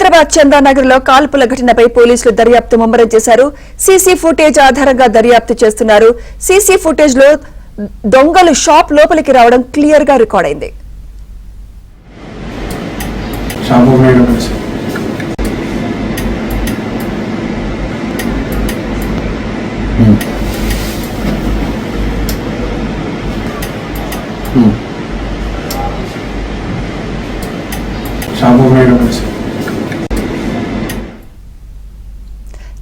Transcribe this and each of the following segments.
హైదరాబాద్ చందానగర్ లో కాల్పుల ఘటనపై పోలీసులు దర్యాప్తు ముమ్మరం చేశారు. సీసీ ఫుటేజ్ ఆధారంగా దర్యాప్తు చేస్తున్నారు. సీసీ ఫుటేజ్ లో దొంగలు షాప్ లోపలికి రావడం క్లియర్ గా రికార్డ్ అయింది.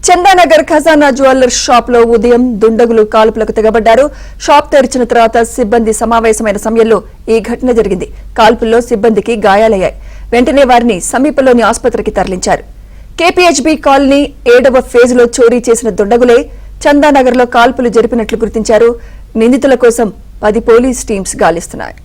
చందానగర్ ఖజానా జ్యువెలర్స్ షాప్ లో ఉదయం దుండగులు కాల్పులకు తెగబడ్డారు. షాప్ తెరిచిన తర్వాత సిబ్బంది సమావేశమైన సమయంలో ఈ ఘటన జరిగింది. కాల్పుల్లో సిబ్బందికి గాయాలయ్యాయి. వెంటనే వారిని సమీపంలోని ఆసుపత్రికి తరలించారు. కేపీహెచ్బీ కాలనీ 7వ ఫేజ్ లో చోరీ చేసిన దుండగులే చందానగర్ లో కాల్పులు జరిపినట్లు గుర్తించారు. నిందితుల కోసం 10 పోలీస్ టీమ్స్ గాలిస్తున్నాయి.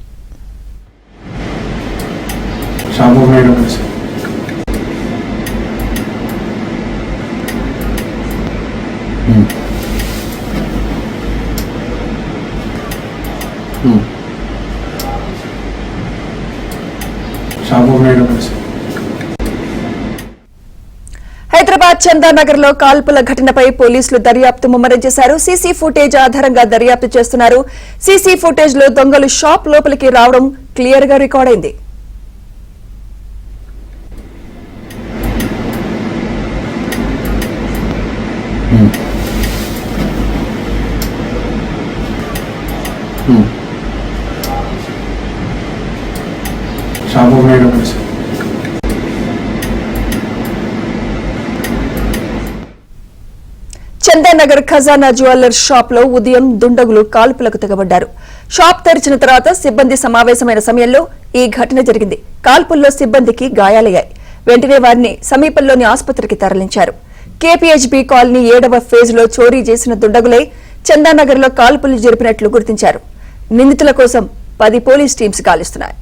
హైదరాబాద్ చందానగర్ లో కాల్పుల ఘటనపై పోలీసులు దర్యాప్తు ముమ్మరం చేశారు. సీసీ ఫుటేజ్ ఆధారంగా దర్యాప్తు చేస్తున్నారు. సీసీ ఫుటేజ్ లో దొంగలు షాప్ లోపలికి రావడం క్లియర్ గా రికార్డ్ అయింది. చందానగర్ ఖజానా జ్యువెలర్స్ షాప్ లో ఉదయం దుండగులు కాల్పులకు తెగబడ్డారు. షాప్ తెరిచిన తర్వాత సిబ్బంది సమావేశమైన సమయంలో ఈ ఘటన జరిగింది. కాల్పుల్లో సిబ్బందికి గాయాలయ్యాయి. వెంటనే వారిని సమీపంలోని ఆసుపత్రికి తరలించారు. కేపీహెచ్బీ కాలనీ 7వ ఫేజ్ లో చోరీ చేసిన దుండగులే చందానగర్ లో కాల్పులు జరిపినట్లు గుర్తించారు. నిందితుల కోసం 10 పోలీస్ టీమ్స్ గాలిస్తున్నాయి.